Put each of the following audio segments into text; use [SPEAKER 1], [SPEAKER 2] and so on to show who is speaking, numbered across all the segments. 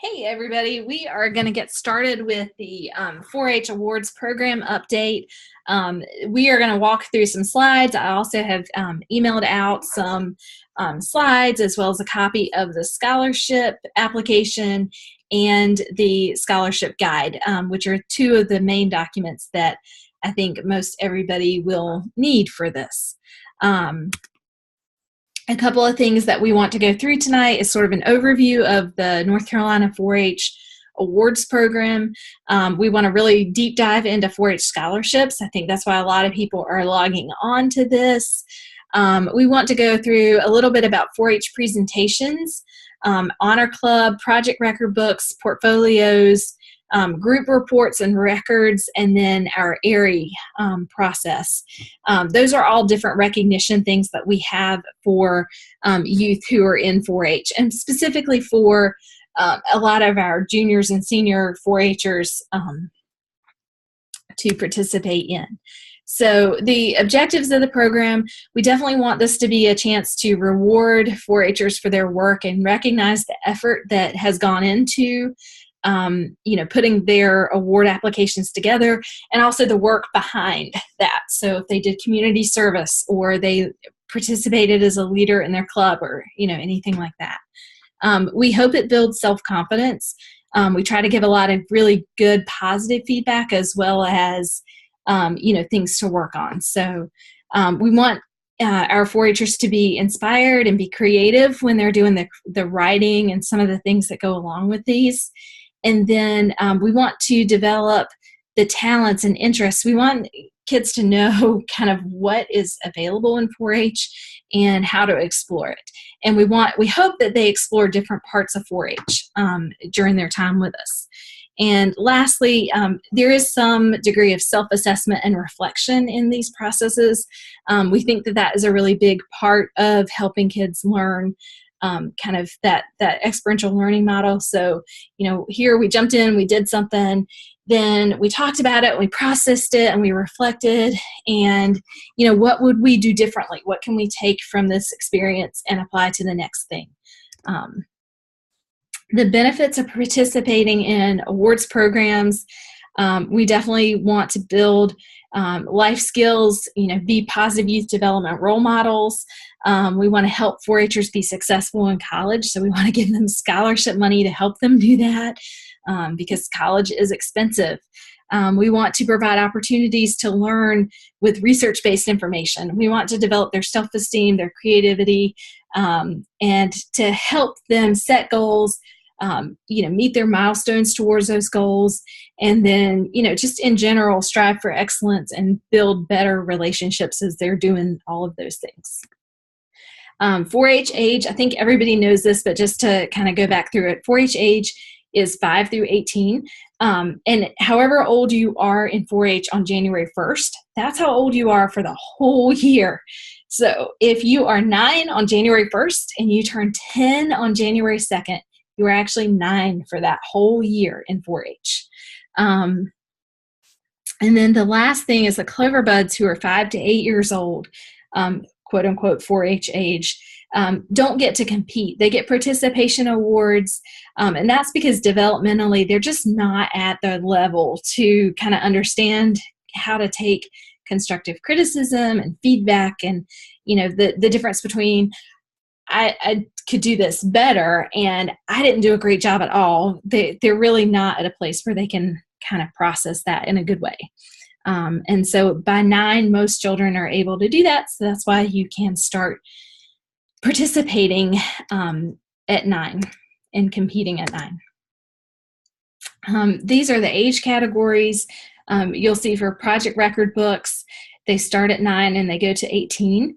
[SPEAKER 1] Hey everybody, we are going to get started with the 4-H Awards Program update. We are going to walk through some slides. I also have emailed out some slides as well as a copy of the scholarship application and the scholarship guide, which are two of the main documents that I think most everybody will need for this. A couple of things that we want to go through tonight is sort of an overview of the North Carolina 4-H Awards Program. We want to really deep dive into 4-H scholarships. I think that's why a lot of people are logging on to this. We want to go through a little bit about 4-H presentations, Honor Club, project record books, portfolios, group reports and records, and then our ARI process. Those are all different recognition things that we have for youth who are in 4-H, and specifically for a lot of our juniors and senior 4-Hers to participate in. So the objectives of the program, we definitely want this to be a chance to reward 4-Hers for their work and recognize the effort that has gone into putting their award applications together, and also the work behind that. So if they did community service or they participated as a leader in their club or, anything like that. We hope it builds self-confidence. We try to give a lot of really good positive feedback as well as, things to work on. So we want our 4-Hers to be inspired and be creative when they're doing the writing and some of the things that go along with these. And then we want to develop the talents and interests. We want kids to know kind of what is available in 4-H and how to explore it. And we hope that they explore different parts of 4-H during their time with us. And lastly, there is some degree of self-assessment and reflection in these processes. We think that is a really big part of helping kids learn kind of that experiential learning model. So, here we jumped in, we did something, then we talked about it, we processed it, and we reflected, and, what would we do differently? What can we take from this experience and apply to the next thing? The benefits of participating in awards programs, we definitely want to build life skills, be positive youth development role models. We want to help 4-Hers be successful in college, so we want to give them scholarship money to help them do that because college is expensive. We want to provide opportunities to learn with research-based information. We want to develop their self-esteem, their creativity, and to help them set goals, meet their milestones towards those goals, and then, just in general, strive for excellence and build better relationships as they're doing all of those things. 4-H age, I think everybody knows this, but just to kind of go back through it, 4-H age is 5 through 18. And however old you are in 4-H on January 1st, that's how old you are for the whole year. So if you are 9 on January 1st and you turn 10 on January 2nd, you are actually 9 for that whole year in 4-H. And then the last thing is the Clover Buds who are 5 to 8 years old, quote unquote 4-H age, don't get to compete. They get participation awards, and that's because developmentally they're just not at the level to kind of understand how to take constructive criticism and feedback and, the difference between I could do this better and I didn't do a great job at all. They're really not at a place where they can kind of process that in a good way. And so by 9, most children are able to do that. So that's why you can start participating at 9 and competing at 9. These are the age categories. You'll see for project record books, they start at 9 and they go to 18.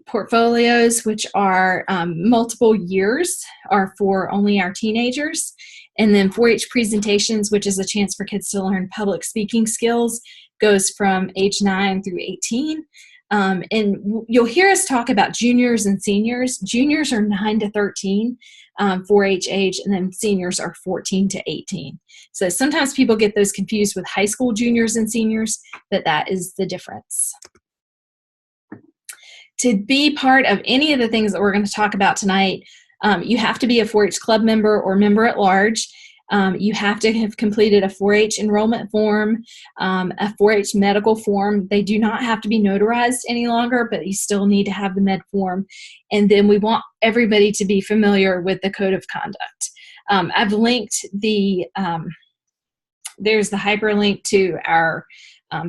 [SPEAKER 1] Portfolios, which are multiple years, are for only our teenagers. And then 4-H presentations, which is a chance for kids to learn public speaking skills, goes from age 9 through 18. And you'll hear us talk about juniors and seniors. Juniors are 9 to 13, 4-H age, and then seniors are 14 to 18. So sometimes people get those confused with high school juniors and seniors, but that is the difference. To be part of any of the things that we're going to talk about tonight, You have to be a 4-H club member or member at large. You have to have completed a 4-H enrollment form, a 4-H medical form. They do not have to be notarized any longer, but you still need to have the med form. And then we want everybody to be familiar with the code of conduct. I've linked there's the hyperlink to our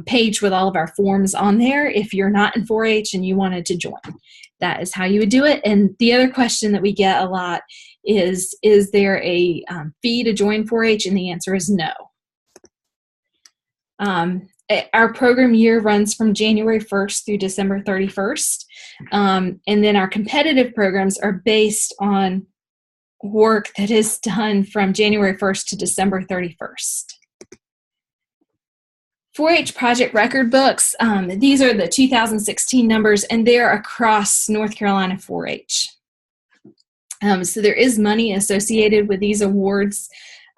[SPEAKER 1] page with all of our forms on there if you're not in 4-H and you wanted to join. That is how you would do it. And the other question that we get a lot is there a fee to join 4-H? And the answer is no. Our program year runs from January 1st through December 31st. And then our competitive programs are based on work that is done from January 1st to December 31st. 4-H project record books, these are the 2016 numbers, and they're across North Carolina 4-H. So there is money associated with these awards.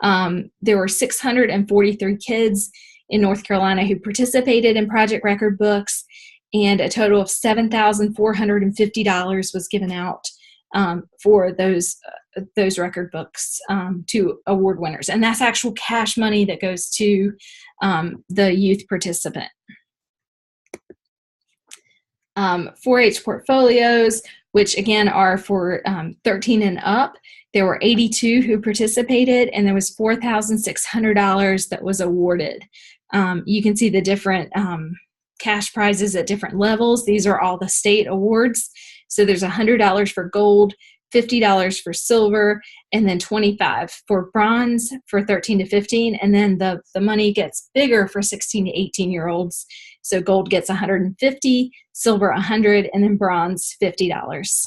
[SPEAKER 1] There were 643 kids in North Carolina who participated in project record books, and a total of $7,450 was given out for those record books to award winners. And that's actual cash money that goes to the youth participant. 4-H portfolios, which again are for 13 and up. There were 82 who participated, and there was $4,600 that was awarded. You can see the different cash prizes at different levels. These are all the state awards. So there's $100 for gold, $50 for silver, and then $25 for bronze for 13 to 15. And then the money gets bigger for 16 to 18-year-olds. So gold gets $150, silver $100, and then bronze $50.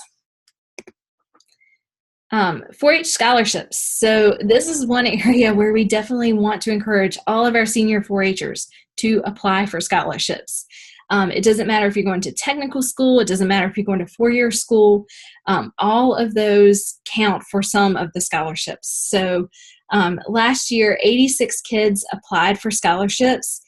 [SPEAKER 1] 4-H scholarships. So this is one area where we definitely want to encourage all of our senior 4-Hers to apply for scholarships. It doesn't matter if you're going to technical school. It doesn't matter if you're going to 4-year school. All of those count for some of the scholarships. So last year, 86 kids applied for scholarships.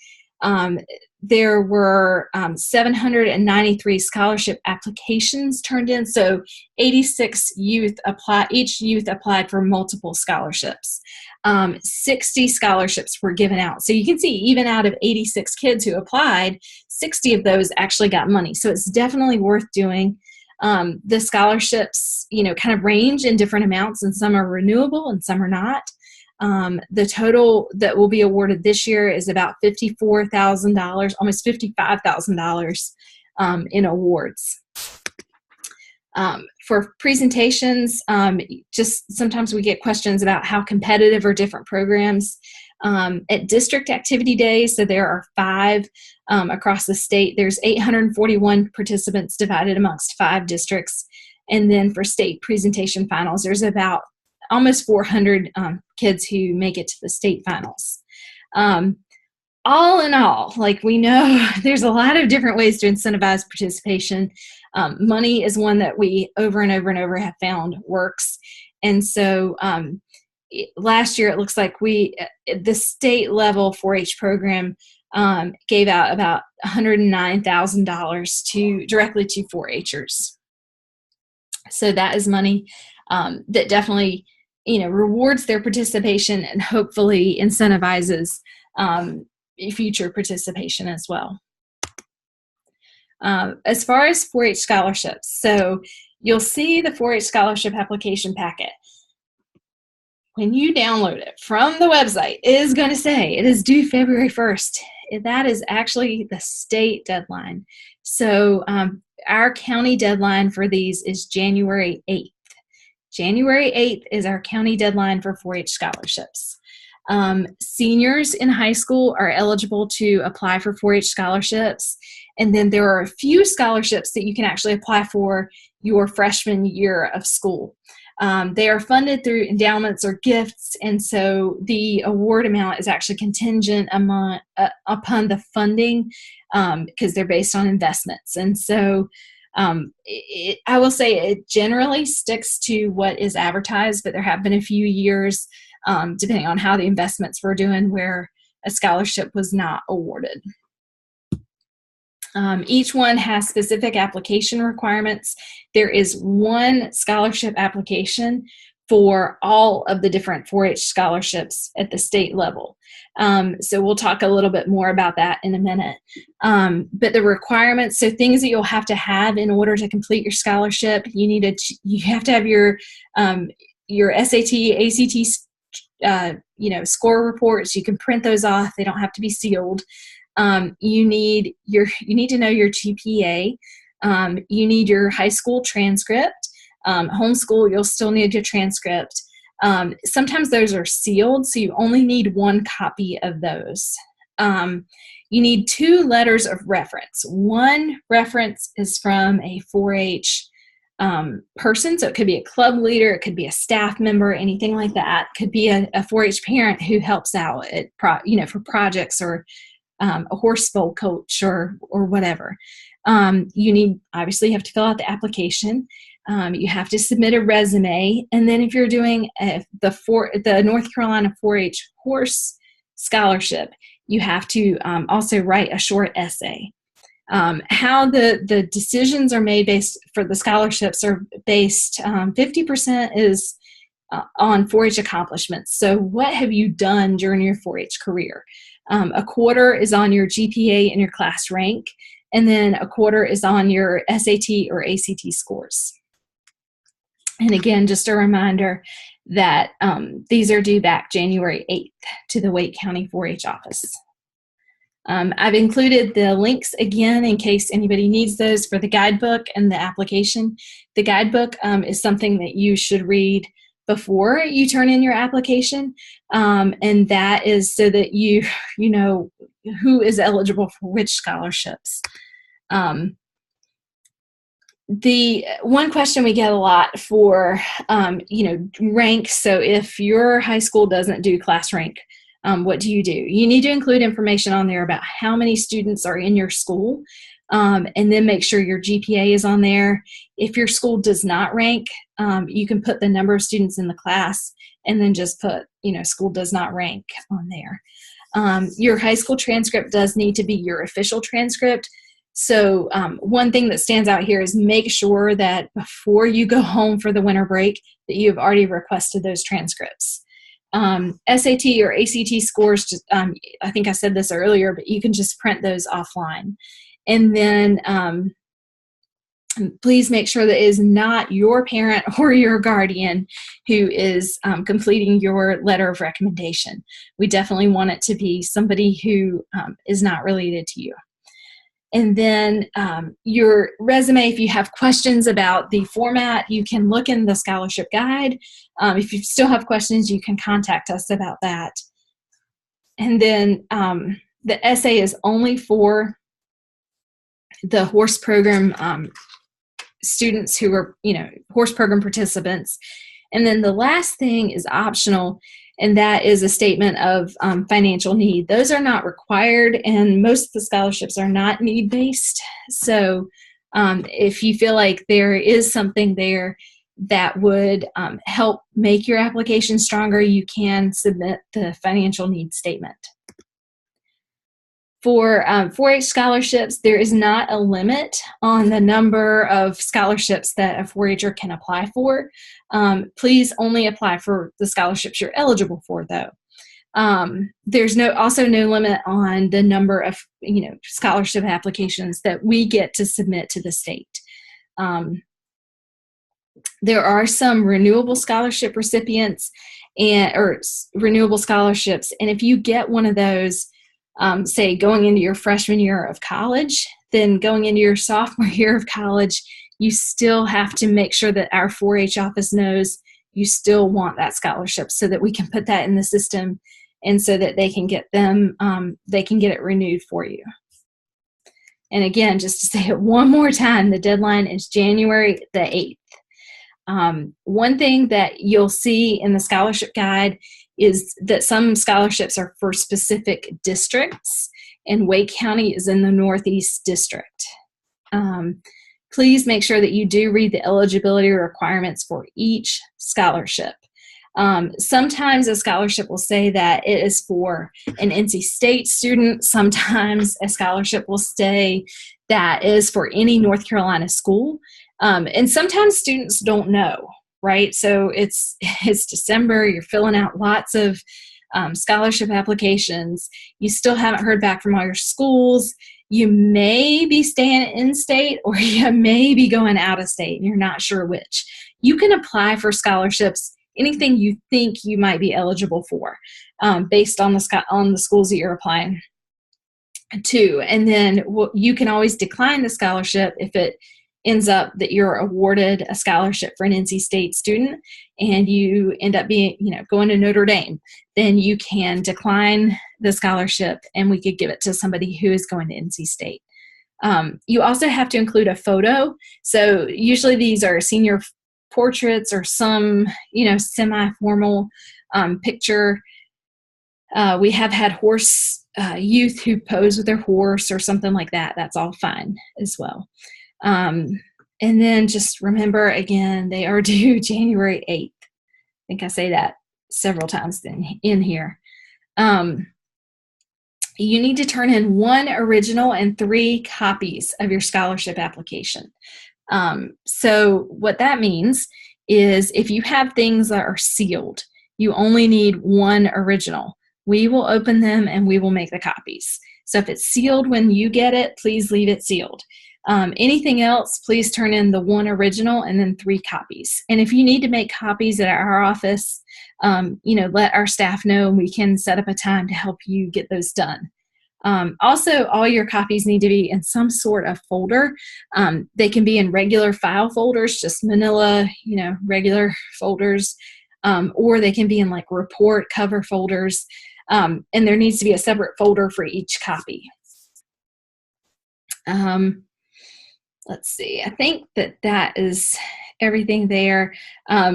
[SPEAKER 1] There were 793 scholarship applications turned in. So 86 youth applied. Each youth applied for multiple scholarships. 60 scholarships were given out. So you can see even out of 86 kids who applied, 60 of those actually got money. So it's definitely worth doing. The scholarships, kind of range in different amounts, and some are renewable and some are not. The total that will be awarded this year is about $54,000, almost $55,000 in awards. For presentations, just sometimes we get questions about how competitive are different programs. At district activity days, so there are 5 across the state, there's 841 participants divided amongst 5 districts. And then for state presentation finals, there's about almost 400 kids who make it to the state finals. All in all, we know there's a lot of different ways to incentivize participation. Money is one that we over and over and over have found works. And so last year, it looks like the state level 4-H program gave out about $109,000 directly to 4-Hers. So that is money that definitely rewards their participation and hopefully incentivizes future participation as well. As far as 4-H scholarships, so you'll see the 4-H scholarship application packet. When you download it from the website, it is going to say it is due February 1st. That is actually the state deadline. So our county deadline for these is January 8th. January 8th is our county deadline for 4-H scholarships. Seniors in high school are eligible to apply for 4-H scholarships. And then there are a few scholarships that you can actually apply for your freshman year of school. They are funded through endowments or gifts, and so the award amount is actually contingent upon the funding because they're based on investments. And so I will say it generally sticks to what is advertised, but there have been a few years, depending on how the investments were doing, where a scholarship was not awarded. Each one has specific application requirements. There is one scholarship application for all of the different 4-H scholarships at the state level. So we'll talk a little bit more about that in a minute. But the requirements, so things that you'll have to have in order to complete your scholarship, you have to have your SAT, ACT, score reports. You can print those off. They don't have to be sealed. You need to know your GPA. You need your high school transcript. Homeschool, you'll still need your transcript. Sometimes those are sealed, so you only need one copy of those. You need 2 letters of reference. One reference is from a 4-H person, so it could be a club leader, it could be a staff member, anything like that. It could be a 4-H parent who helps out at for projects, or a horse bowl coach, or whatever. Obviously you have to fill out the application. You have to submit a resume, and then if you're doing the North Carolina 4-H horse scholarship, you have to also write a short essay. How the decisions are made for the scholarships are based, 50% is on 4-H accomplishments. So what have you done during your 4-H career? A quarter is on your GPA and your class rank, and then a quarter is on your SAT or ACT scores. And again, just a reminder that these are due back January 8th to the Wake County 4-H office. I've included the links again in case anybody needs those for the guidebook and the application. The guidebook is something that you should read before you turn in your application, and that is so that you know who is eligible for which scholarships. The one question we get a lot for, rank. So if your high school doesn't do class rank, what do? You need to include information on there about how many students are in your school, and then make sure your GPA is on there. If your school does not rank, you can put the number of students in the class and then just put, school does not rank on there. Your high school transcript does need to be your official transcript. So one thing that stands out here is make sure that before you go home for the winter break that you've already requested those transcripts. SAT or ACT scores, I think I said this earlier, but you can just print those offline. And then please make sure that it is not your parent or your guardian who is completing your letter of recommendation. We definitely want it to be somebody who is not related to you. And then your resume, if you have questions about the format, you can look in the scholarship guide. If you still have questions, you can contact us about that. And then the essay is only for the horse program students who are, horse program participants. And then the last thing is optional, and that is a statement of financial need. Those are not required, and most of the scholarships are not need-based. So if you feel like there is something there that would help make your application stronger, you can submit the financial need statement. For 4-H scholarships, there is not a limit on the number of scholarships that a 4-H'er can apply for. Please only apply for the scholarships you're eligible for, though. There's also no limit on the number of scholarship applications that we get to submit to the state. There are some renewable scholarship recipients or renewable scholarships, and if you get one of those, say going into your freshman year of college, then going into your sophomore year of college, you still have to make sure that our 4-H office knows you still want that scholarship so that we can put that in the system and so that they can get it renewed for you. And again, just to say it one more time, the deadline is January the 8th. One thing that you'll see in the scholarship guide is that some scholarships are for specific districts, and Wake County is in the Northeast District. Please make sure that you do read the eligibility requirements for each scholarship. Sometimes a scholarship will say that it is for an NC State student. Sometimes a scholarship will say that is for any North Carolina school. And sometimes students don't know, right? So it's December, you're filling out lots of scholarship applications. You still haven't heard back from all your schools. You may be staying in state or you may be going out of state and you're not sure which. You can apply for scholarships, anything you think you might be eligible for, based on the schools that you're applying to. And then you can always decline the scholarship if it ends up that you're awarded a scholarship for an NC State student and you end up being, going to Notre Dame. Then you can decline the scholarship and we could give it to somebody who is going to NC State. You also have to include a photo. So usually these are senior portraits or some, semi-formal picture. We have had horse youth who pose with their horse or something like that. That's all fine as well. And then just remember, again, they are due January 8th. I think I say that several times in here. You need to turn in 1 original and 3 copies of your scholarship application. So what that means is if you have things that are sealed, you only need 1 original. We will open them and we will make the copies. So if it's sealed when you get it, please leave it sealed. Anything else, please turn in the 1 original and then 3 copies. And if you need to make copies at our office, let our staff know and we can set up a time to help you get those done. Also, all your copies need to be in some sort of folder. They can be in regular file folders, just manila, regular folders, or they can be in like report cover folders. And there needs to be a separate folder for each copy. Let's see, I think that is everything there.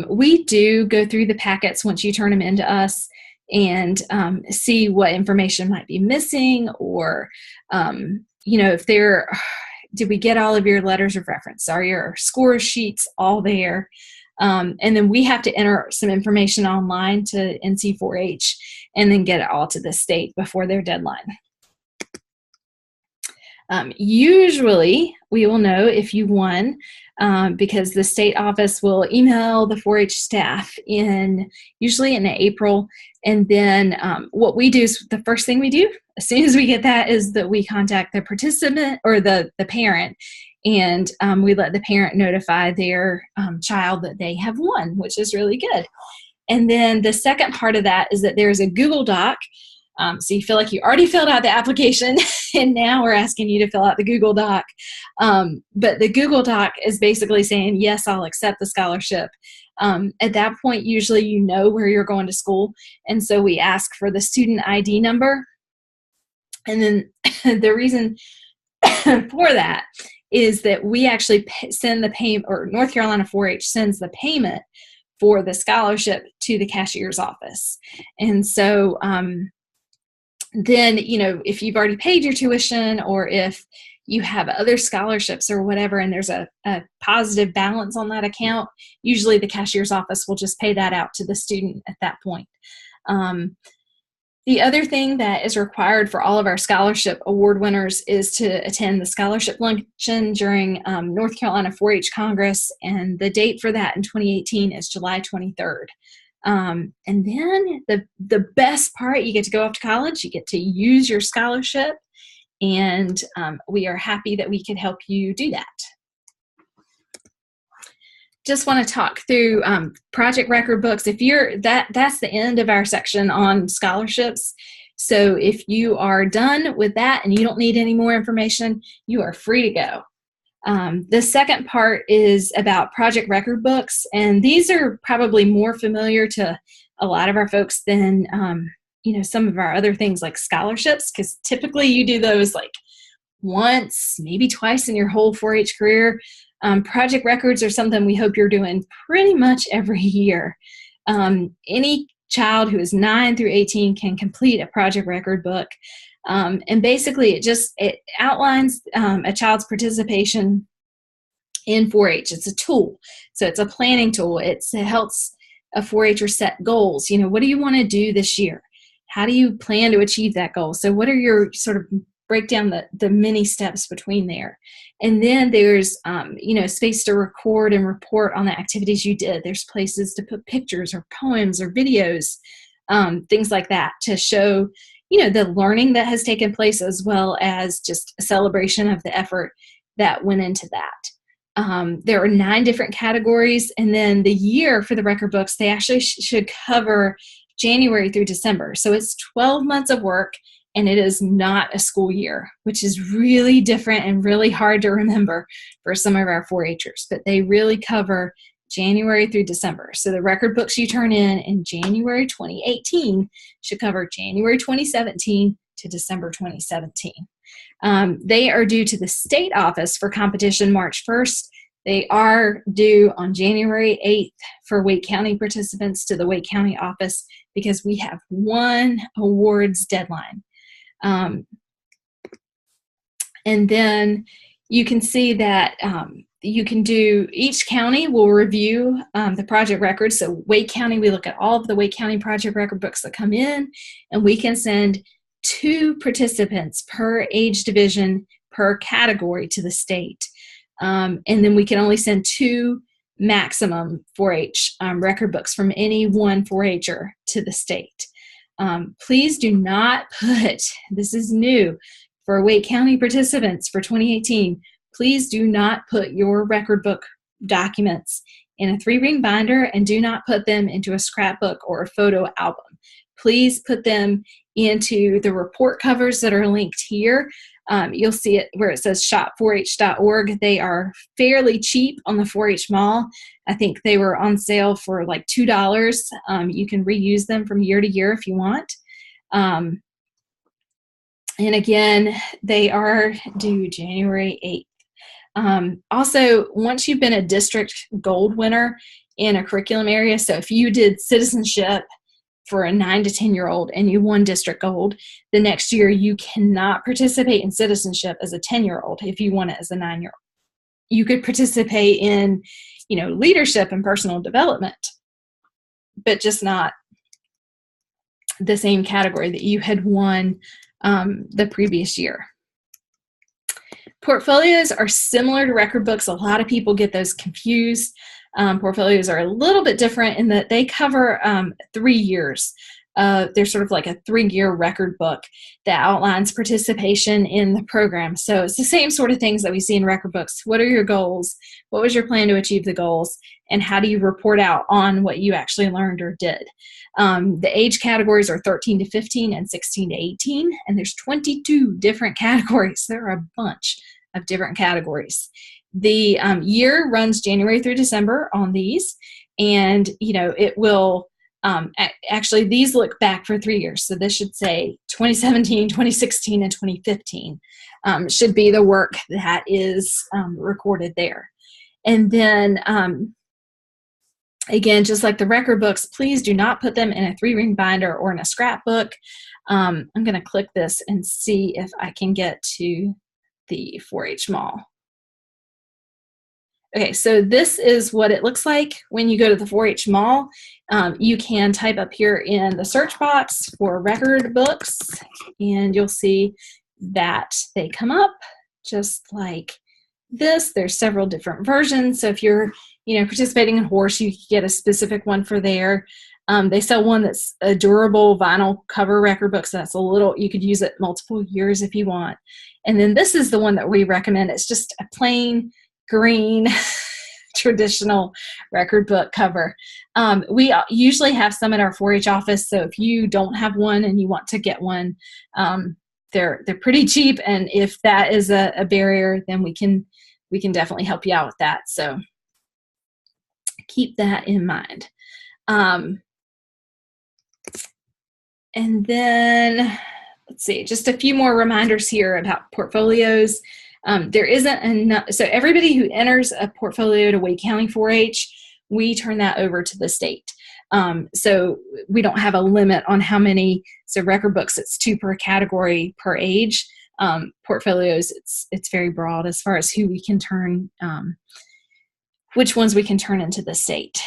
[SPEAKER 1] We do go through the packets once you turn them into us and see what information might be missing or, if did we get all of your letters of reference? Are your score sheets all there? And then we have to enter some information online to NC4H and then get it all to the state before their deadline. Usually we will know if you won because the state office will email the 4-H staff usually in April. And then what we do is the first thing we do as soon as we get that is that we contact the participant or the parent and we let the parent notify their child that they have won, which is really good. And then the second part of that is that there's a Google Doc. So you feel like you already filled out the application and now we're asking you to fill out the Google Doc. But the Google Doc is basically saying, yes, I'll accept the scholarship. At that point, usually you know where you're going to school. And so we ask for the student ID number. And then the reason for that is that we actually send the payment, or North Carolina 4-H sends the payment for the scholarship to the cashier's office. And so then, if you've already paid your tuition or if you have other scholarships or whatever, and there's a positive balance on that account, usually the cashier's office will just pay that out to the student at that point. The other thing that is required for all of our scholarship award winners is to attend the scholarship luncheon during North Carolina 4-H Congress, and the date for that in 2018 is July 23rd. And then the best part, you get to go off to college, you get to use your scholarship, and we are happy that we can help you do that. Just want to talk through project record books. If you're that's the end of our section on scholarships. So if you are done with that and you don't need any more information, you are free to go. The second part is about project record books, and these are probably more familiar to a lot of our folks than some of our other things like scholarships, because typically you do those like once, maybe twice in your whole 4-H career. Project records are something we hope you're doing pretty much every year. Any child who is 9 through 18 can complete a project record book. And basically it outlines a child's participation in 4-H. It's a tool. So it's a planning tool. It helps a 4-H'er set goals. What do you want to do this year? How do you plan to achieve that goal? So what are your sort of break down the many steps between there. And then there's, space to record and report on the activities you did. There's places to put pictures or poems or videos, things like that to show, the learning that has taken place, as well as just a celebration of the effort that went into that. There are 9 different categories, and then the year for the record books, they actually should cover January through December. So it's 12 months of work, and it is not a school year, which is really different and really hard to remember for some of our 4-Hers, but they really cover January through December. So the record books you turn in January 2018 should cover January 2017 to December 2017. They are due to the state office for competition March 1st. They are due on January 8th for Wake County participants to the Wake County office, because we have one awards deadline. And then you can see that you can do, each county will review the project records. So Wake County, we look at all of the Wake County project record books that come in, and we can send 2 participants per age division per category to the state. And then we can only send 2 maximum 4-H record books from any one 4-Her to the state. Please do not put, this is new for Wake County participants for 2018, please do not put your record book documents in a 3-ring binder, and do not put them into a scrapbook or a photo album. Please put them into the report covers that are linked here. You'll see it where it says shop4h.org. They are fairly cheap on the 4-H Mall. I think they were on sale for like $2. You can reuse them from year to year if you want. And again, they are due January 8th. Also, once you've been a district gold winner in a curriculum area, so if you did citizenship for a 9 to 10-year-old and you won district gold, the next year you cannot participate in citizenship as a 10-year-old if you won it as a 9-year-old. You could participate in, leadership and personal development, but just not the same category that you had won the previous year. Portfolios are similar to record books. A lot of people get those confused. Portfolios are a little bit different in that they cover 3 years. They're sort of like a 3-year record book that outlines participation in the program. So it's the same sort of things that we see in record books. What are your goals? What was your plan to achieve the goals? And how do you report out on what you actually learned or did? The age categories are 13 to 15 and 16 to 18, and there's 22 different categories. There are a bunch of different categories. The year runs January through December on these, and it will actually, these look back for 3 years. So this should say 2017, 2016, and 2015 should be the work that is recorded there. And then again, just like the record books, please do not put them in a 3-ring binder or in a scrapbook. I'm going to click this and see if I can get to the 4-H Mall. Okay, so this is what it looks like when you go to the 4-H Mall. You can type up here in the search box for record books, and you'll see that they come up just like this. There's several different versions. So if you're participating in horse, you can get a specific one for there. They sell one that's a durable vinyl cover record book, so that's a little, you could use it multiple years if you want. And then this is the one that we recommend. It's just a plain green traditional record book cover. We usually have some at our 4-H office, so if you don't have one and you want to get one, they're pretty cheap, and if that is a barrier, then we can definitely help you out with that. So keep that in mind. And then let's see, just a few more reminders here about portfolios. There isn't enough, so everybody who enters a portfolio to Wake County 4-H, we turn that over to the state. So we don't have a limit on how many, so record books, it's 2 per category per age. Portfolios, it's very broad as far as who we can turn, which ones we can turn into the state.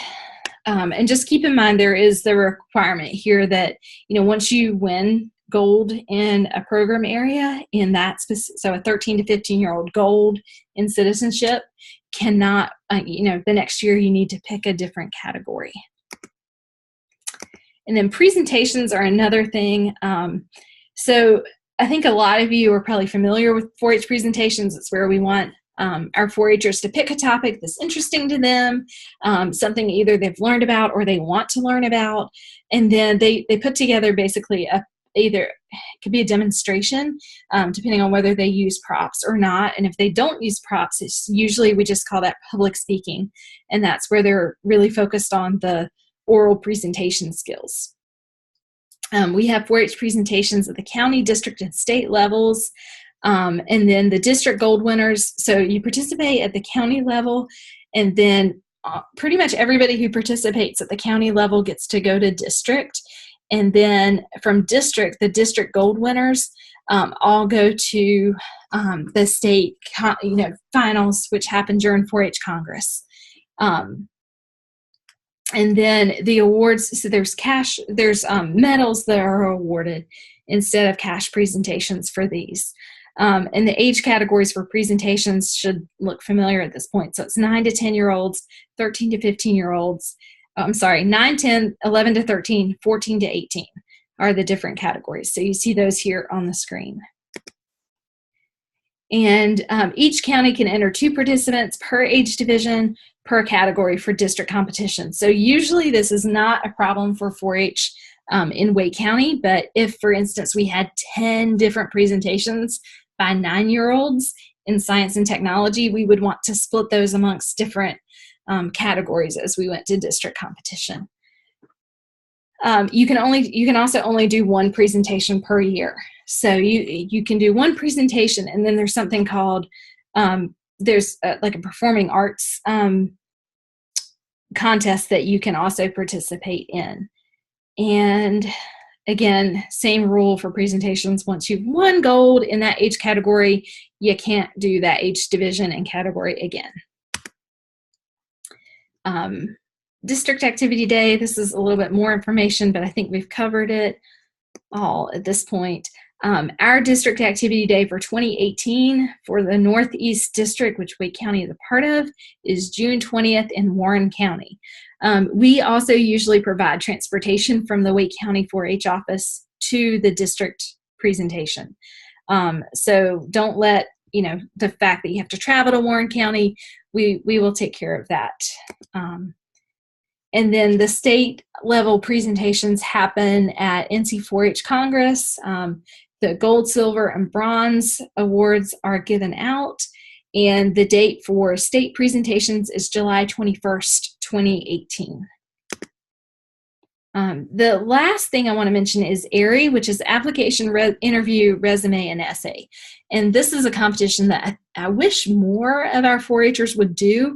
[SPEAKER 1] And just keep in mind, there is the requirement here that, once you win gold in a program area in that so a 13 to 15-year-old gold in citizenship cannot, the next year you need to pick a different category. And then presentations are another thing. So I think a lot of you are probably familiar with 4-H presentations. It's where we want our 4-Hers to pick a topic that's interesting to them, something either they've learned about or they want to learn about, and then they put together basically either it could be a demonstration, depending on whether they use props or not. And if they don't use props, it's usually, we just call that public speaking, and that's where they're really focused on the oral presentation skills. We have 4-H presentations at the county, district, and state levels. And then the district gold winners, so you participate at the county level, and then pretty much everybody who participates at the county level gets to go to district. And then from district, the district gold winners all go to the state finals, which happen during 4-H Congress. And then the awards, so there's cash, there's medals that are awarded instead of cash presentations for these. And the age categories for presentations should look familiar at this point. So it's 9 to 10-year-olds, 13 to 15-year-olds, 9, 10, 11 to 13, 14 to 18 are the different categories. So you see those here on the screen. And each county can enter 2 participants per age division per category for district competition. So usually this is not a problem for 4-H in Wake County, but if, for instance, we had 10 different presentations by 9-year-olds in science and technology, we would want to split those amongst different categories as we went to district competition. You can also only do 1 presentation per year. So you can do 1 presentation, and then there's something called there's like a performing arts contest that you can also participate in. And again, same rule for presentations. Once you've won gold in that age category, you can't do that age division and category again. District Activity Day, this is a little bit more information, but I think we've covered it all at this point. Our District Activity Day for 2018 for the Northeast District, which Wake County is a part of, is June 20th in Warren County. We also usually provide transportation from the Wake County 4-H office to the district presentation. So don't let the fact that you have to travel to Warren County, we will take care of that. And then the state level presentations happen at NC 4-H Congress. The gold, silver, and bronze awards are given out, and the date for state presentations is July 21st, 2018. The last thing I want to mention is AIRI, which is Application, Interview, Resume, and Essay. And this is a competition that I wish more of our 4-Hers would do.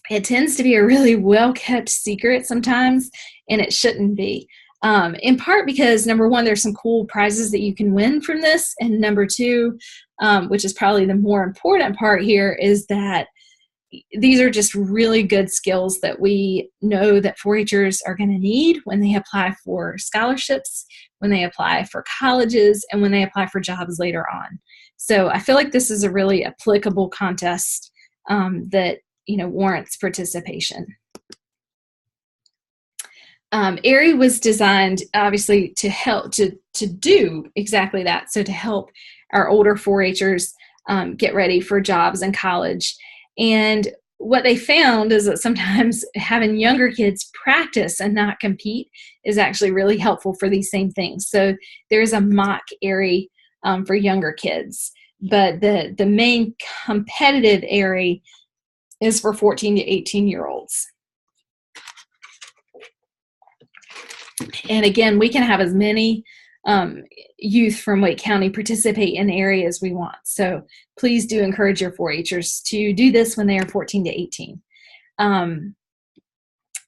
[SPEAKER 1] It tends to be a really well-kept secret sometimes, and it shouldn't be. In part because, number one, there's some cool prizes that you can win from this, and number two, which is probably the more important part here, is that these are just really good skills that we know that 4-Hers are going to need when they apply for scholarships, when they apply for colleges, and when they apply for jobs later on. So I feel like this is a really applicable contest that warrants participation. AIRI was designed, obviously, to help to do exactly that. So to help our older 4-Hers get ready for jobs and college. And what they found is that sometimes having younger kids practice and not compete is actually really helpful for these same things. So there's a mock AIRI for younger kids, but the main competitive AIRI is for 14 to 18-year-olds. And again, we can have as many youth from Wake County participate in AIRI as we want. So please do encourage your 4-Hers to do this when they are 14 to 18.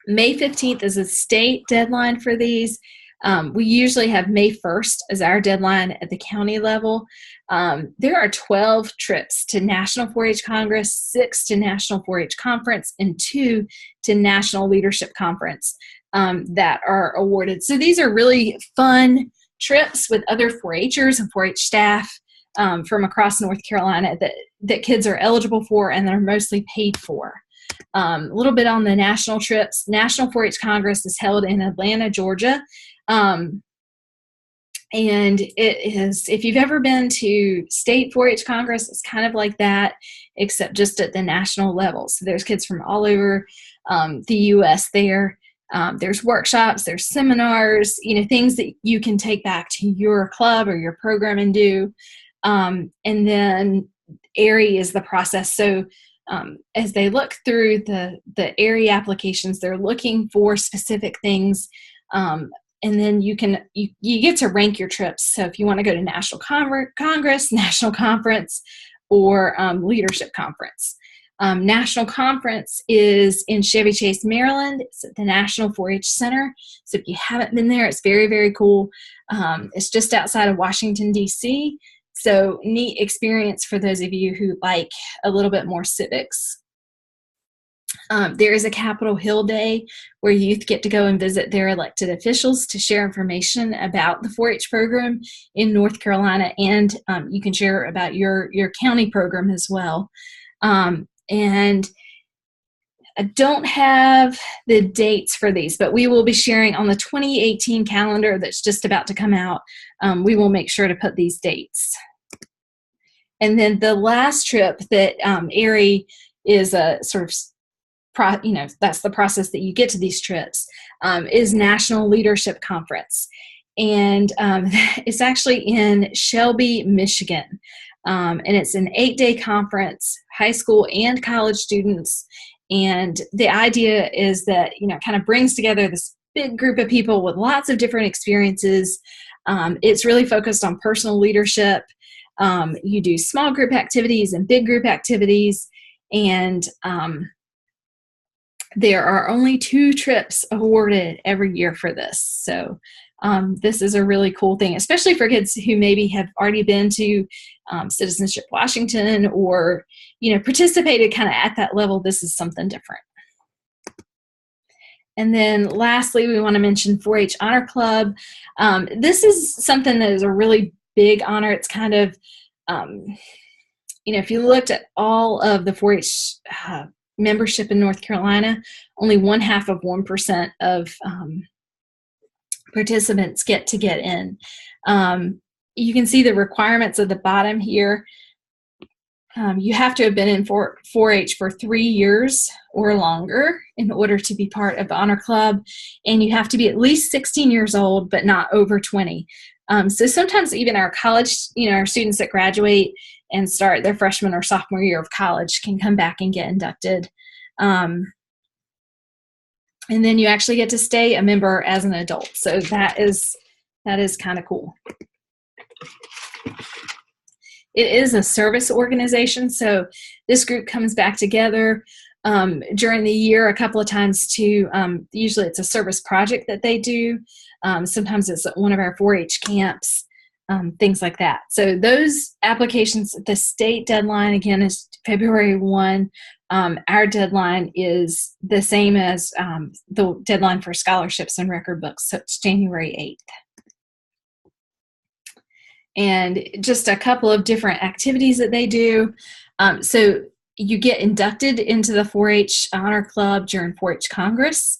[SPEAKER 1] May 15th is a state deadline for these. We usually have May 1st as our deadline at the county level. There are 12 trips to National 4-H Congress, 6 to National 4-H Conference, and 2 to National Leadership Conference. that are awarded. So these are really fun trips with other 4-Hers and 4-H staff from across North Carolina that kids are eligible for and they're mostly paid for. A little bit on the national trips. National 4-H Congress is held in Atlanta, Georgia. And it is, if you've ever been to state 4-H Congress, it's kind of like that, except just at the national level. So there's kids from all over the U.S. there. There's workshops, there's seminars, things that you can take back to your club or your program and do. And then ARI is the process. So as they look through the ARI applications, they're looking for specific things. And then you get to rank your trips. So if you want to go to National Congress, National Conference, or Leadership Conference. National Conference is in Chevy Chase, Maryland. It's at the National 4-H Center. So if you haven't been there, it's very, very cool. It's just outside of Washington, D.C. So neat experience for those of you who like a little bit more civics. There is a Capitol Hill Day where youth get to go and visit their elected officials to share information about the 4-H program in North Carolina, and you can share about your county program as well. And I don't have the dates for these, but we will be sharing on the 2018 calendar that's just about to come out. We will make sure to put these dates. And then the last trip that ARI is a sort of that's the process that you get to these trips, is National Leadership Conference. And it's actually in Shelby, Michigan. And it's an 8-day conference, high school and college students. And the idea is that, kind of brings together this big group of people with lots of different experiences. It's really focused on personal leadership. You do small group activities and big group activities. And there are only 2 trips awarded every year for this. So this is a really cool thing, especially for kids who maybe have already been to Citizenship Washington or, participated kind of at that level. This is something different. And then lastly, we want to mention 4-H Honor Club. This is something that is a really big honor. It's kind of, if you looked at all of the 4-H membership in North Carolina, only 0.5% of participants get in. You can see the requirements at the bottom here. You have to have been in 4-H for 3 years or longer in order to be part of the Honor Club, and you have to be at least 16 years old, but not over 20. So sometimes even our college, our students that graduate and start their freshman or sophomore year of college can come back and get inducted. And then you actually get to stay a member as an adult. So that is kind of cool. It is a service organization. So this group comes back together during the year a couple of times to, usually it's a service project that they do. Sometimes it's at one of our 4-H camps, things like that. So those applications, the state deadline again is February 1. Our deadline is the same as the deadline for scholarships and record books, so it's January 8th. And just a couple of different activities that they do. So you get inducted into the 4-H Honor Club during 4-H Congress.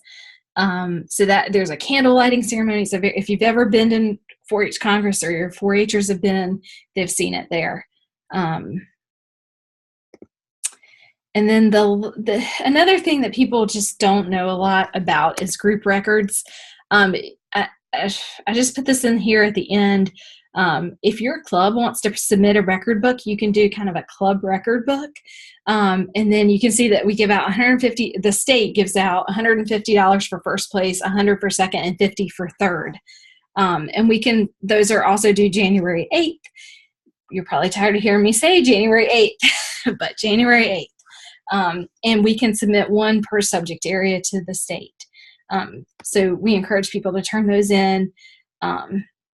[SPEAKER 1] So that there's a candle lighting ceremony. So if you've ever been in 4-H Congress or your 4-Hers have been, they've seen it there. And then another thing that people just don't know a lot about is group records. I just put this in here at the end. If your club wants to submit a record book, you can do kind of a club record book. And then you can see that we give out $150, the state gives out $150 for first place, $100 for second, and $50 for third. And those are also due January 8th. You're probably tired of hearing me say January 8th, but January 8th. And we can submit one per subject area to the state. So we encourage people to turn those in.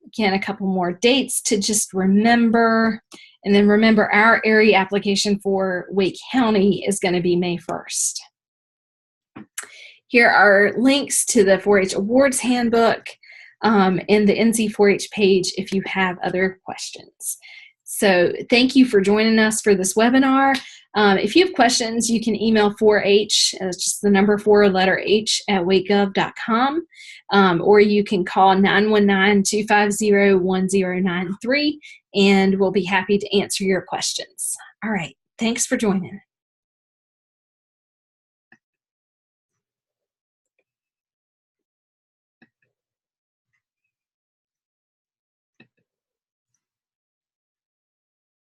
[SPEAKER 1] Again, a couple more dates to just remember. And then remember, our area application for Wake County is going to be May 1st. Here are links to the 4-H Awards Handbook and the NC 4-H page if you have other questions. So thank you for joining us for this webinar. If you have questions, you can email 4H, just the number 4, letter H, at wakegov.com, or you can call 919-250-1093, and we'll be happy to answer your questions. All right. Thanks for joining.